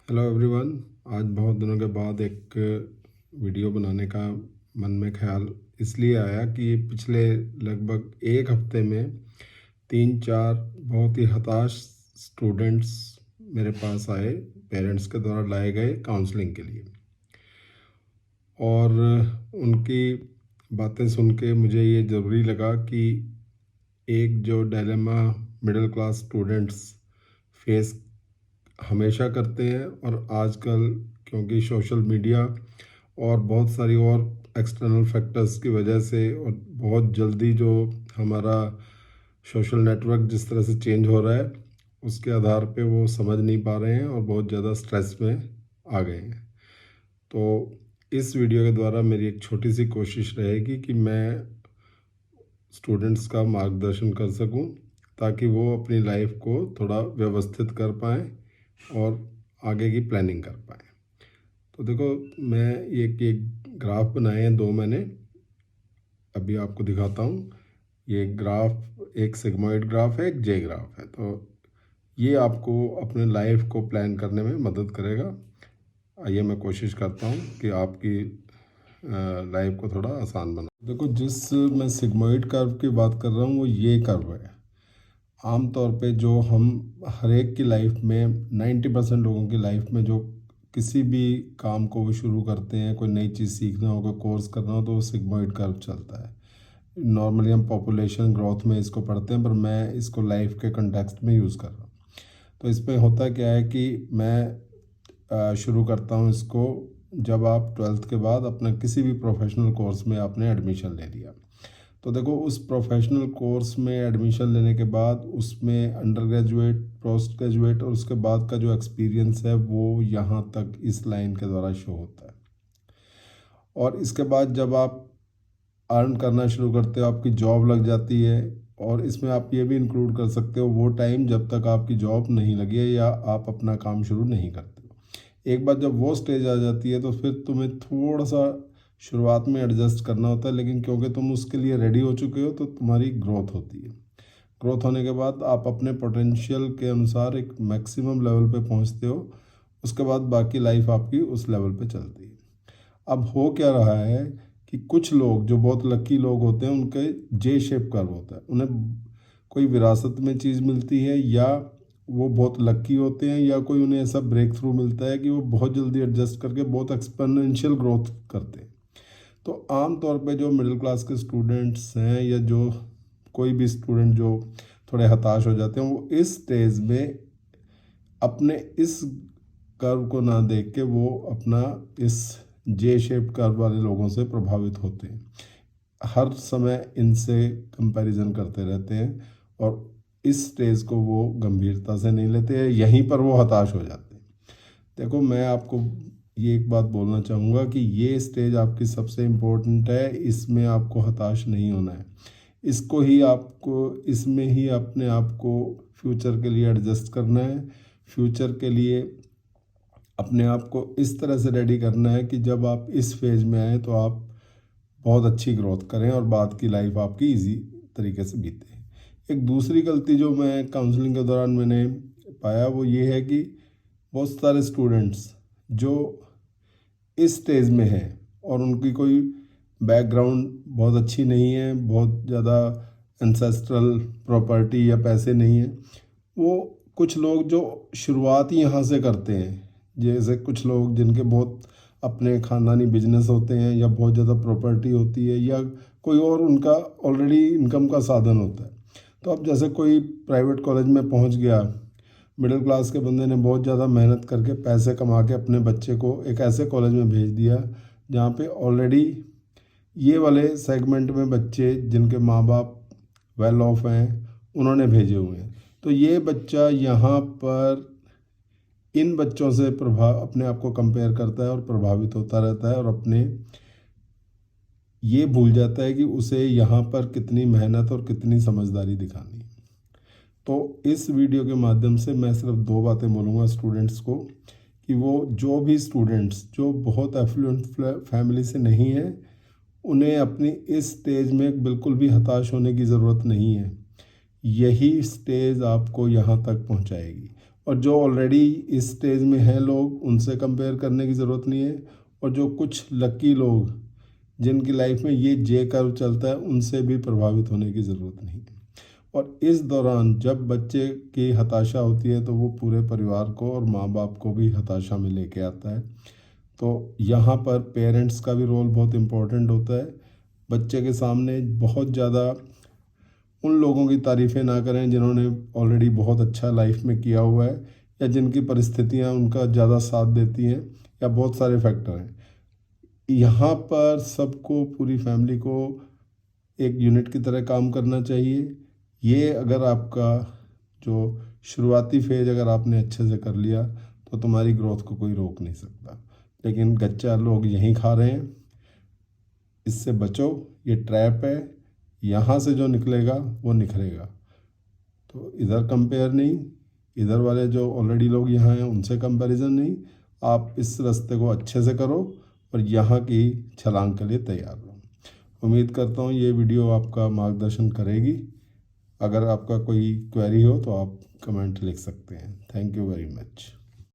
Hello everyone. आज बहुत दिनों के बाद एक वीडियो बनाने का मन में ख्याल इसलिए आया कि पिछले लगभग एक हफ्ते में 3-4 बहुत ही हताश स्टूडेंट्स मेरे पास आए, पेरेंट्स के द्वारा लाए गए काउंसलिंग के लिए। और उनकी बातें सुन के मुझे ये ज़रूरी लगा कि एक जो dilemma middle class students face हमेशा करते हैं, और आजकल क्योंकि सोशल मीडिया और बहुत सारी और एक्सटर्नल फैक्टर्स की वजह से और बहुत जल्दी जो हमारा सोशल नेटवर्क जिस तरह से चेंज हो रहा है, उसके आधार पे वो समझ नहीं पा रहे हैं और बहुत ज़्यादा स्ट्रेस में आ गए हैं। तो इस वीडियो के द्वारा मेरी एक छोटी सी कोशिश रहेगी कि मैं स्टूडेंट्स का मार्गदर्शन कर सकूं, ताकि वो अपनी लाइफ को थोड़ा व्यवस्थित कर पाएँ और आगे की प्लानिंग कर पाएँ। तो देखो, मैं एक ग्राफ बनाए हैं दो मैंने, अभी आपको दिखाता हूँ। ये ग्राफ एक सिग्मॉइड ग्राफ है, एक जे ग्राफ है। तो ये आपको अपने लाइफ को प्लान करने में मदद करेगा। आइए मैं कोशिश करता हूँ कि आपकी लाइफ को थोड़ा आसान बना। देखो, जिस मैं सिग्मॉइड कर्व की बात कर रहा हूँ वो ये कर्व है। आम तौर पे जो हम हर एक की लाइफ में 90% लोगों की लाइफ में जो किसी भी काम को वो शुरू करते हैं, कोई नई चीज़ सीखना हो, कोई कोर्स करना हो, तो वो सिग्मॉइड कर्व चलता है। नॉर्मली हम पॉपुलेशन ग्रोथ में इसको पढ़ते हैं, पर मैं इसको लाइफ के कंटेक्स्ट में यूज़ कर रहा हूँ। तो इसमें होता क्या है कि मैं शुरू करता हूँ इसको जब आप 12th के बाद अपना किसी भी प्रोफेशनल कोर्स में आपने एडमिशन ले लिया। तो देखो, उस प्रोफेशनल कोर्स में एडमिशन लेने के बाद उसमें अंडर ग्रेजुएट, पोस्ट ग्रेजुएट और उसके बाद का जो एक्सपीरियंस है वो यहाँ तक इस लाइन के द्वारा शो होता है। और इसके बाद जब आप अर्न करना शुरू करते हो, आपकी जॉब लग जाती है, और इसमें आप ये भी इंक्लूड कर सकते हो वो टाइम जब तक आपकी जॉब नहीं लगी है या आप अपना काम शुरू नहीं करते हो। एक बार जब वो स्टेज आ जाती है तो फिर तुम्हें थोड़ा सा शुरुआत में एडजस्ट करना होता है, लेकिन क्योंकि तुम उसके लिए रेडी हो चुके हो तो तुम्हारी ग्रोथ होती है। ग्रोथ होने के बाद आप अपने पोटेंशियल के अनुसार एक मैक्सिमम लेवल पे पहुंचते हो। उसके बाद बाकी लाइफ आपकी उस लेवल पे चलती है। अब हो क्या रहा है कि कुछ लोग जो बहुत लकी लोग होते हैं उनके जे शेप कर्व होता है। उन्हें कोई विरासत में चीज़ मिलती है, या वो बहुत लकी होते हैं, या कोई उन्हें ऐसा ब्रेक थ्रू मिलता है कि वो बहुत जल्दी एडजस्ट करके बहुत एक्सपोनेंशियल ग्रोथ करते हैं। तो आम तौर पे जो मिडिल क्लास के स्टूडेंट्स हैं, या जो कोई भी स्टूडेंट जो थोड़े हताश हो जाते हैं, वो इस स्टेज में अपने इस कर्व को ना देख के वो अपना इस जे शेप कर्व वाले लोगों से प्रभावित होते हैं। हर समय इनसे कंपैरिजन करते रहते हैं और इस स्टेज को वो गंभीरता से नहीं लेते हैं, यहीं पर वो हताश हो जाते हैं। देखो, मैं आपको ये एक बात बोलना चाहूँगा कि ये स्टेज आपकी सबसे इम्पोर्टेंट है, इसमें आपको हताश नहीं होना है। इसको ही आपको, इसमें ही अपने आप को फ्यूचर के लिए एडजस्ट करना है। फ्यूचर के लिए अपने आप को इस तरह से रेडी करना है कि जब आप इस फेज में आए तो आप बहुत अच्छी ग्रोथ करें और बाद की लाइफ आपकी इजी तरीके से बीते। एक दूसरी गलती जो मैं काउंसलिंग के दौरान मैंने पाया वो ये है कि बहुत सारे स्टूडेंट्स जो इस स्टेज में हैं और उनकी कोई बैकग्राउंड बहुत अच्छी नहीं है, बहुत ज़्यादा एंसेस्ट्रल प्रॉपर्टी या पैसे नहीं है, वो कुछ लोग जो शुरुआत ही यहाँ से करते हैं, जैसे कुछ लोग जिनके बहुत अपने ख़ानदानी बिजनेस होते हैं, या बहुत ज़्यादा प्रॉपर्टी होती है, या कोई और उनका ऑलरेडी इनकम का साधन होता है। तो अब जैसे कोई प्राइवेट कॉलेज में पहुँच गया, मिडिल क्लास के बंदे ने बहुत ज़्यादा मेहनत करके पैसे कमा के अपने बच्चे को एक ऐसे कॉलेज में भेज दिया जहाँ पे ऑलरेडी ये वाले सेगमेंट में बच्चे जिनके माँ बाप वेल ऑफ हैं उन्होंने भेजे हुए हैं। तो ये बच्चा यहाँ पर इन बच्चों से अपने आप को कंपेयर करता है और प्रभावित होता रहता है, और अपने ये भूल जाता है कि उसे यहाँ पर कितनी मेहनत और कितनी समझदारी दिखानी है। तो इस वीडियो के माध्यम से मैं सिर्फ दो बातें बोलूँगा स्टूडेंट्स को, कि वो जो भी स्टूडेंट्स जो बहुत एफ्लुएंट फैमिली से नहीं है, उन्हें अपनी इस स्टेज में बिल्कुल भी हताश होने की ज़रूरत नहीं है। यही स्टेज आपको यहाँ तक पहुँचाएगी। और जो ऑलरेडी इस स्टेज में हैं लोग, उनसे कंपेयर करने की ज़रूरत नहीं है। और जो कुछ लकी लोग जिनकी लाइफ में ये जे कर्व चलता है, उनसे भी प्रभावित होने की ज़रूरत नहीं है। और इस दौरान जब बच्चे की हताशा होती है तो वो पूरे परिवार को और माँ बाप को भी हताशा में लेके आता है। तो यहाँ पर पेरेंट्स का भी रोल बहुत इम्पोर्टेंट होता है। बच्चे के सामने बहुत ज़्यादा उन लोगों की तारीफ़ें ना करें जिन्होंने ऑलरेडी बहुत अच्छा लाइफ में किया हुआ है, या जिनकी परिस्थितियाँ उनका ज़्यादा साथ देती हैं, या बहुत सारे फैक्टर हैं। यहाँ पर सबको, पूरी फैमिली को एक यूनिट की तरह काम करना चाहिए। ये अगर आपका जो शुरुआती फेज अगर आपने अच्छे से कर लिया तो तुम्हारी ग्रोथ को कोई रोक नहीं सकता। लेकिन कच्चा लोग यहीं खा रहे हैं, इससे बचो, ये ट्रैप है। यहाँ से जो निकलेगा वो निखरेगा। तो इधर कंपेयर नहीं, इधर वाले जो ऑलरेडी लोग यहाँ हैं उनसे कंपैरिजन नहीं, आप इस रास्ते को अच्छे से करो और यहाँ की छलांग के लिए तैयार रहो। उम्मीद करता हूँ ये वीडियो आपका मार्गदर्शन करेगी। अगर आपका कोई क्वेरी हो तो आप कमेंट लिख सकते हैं। Thank you very much.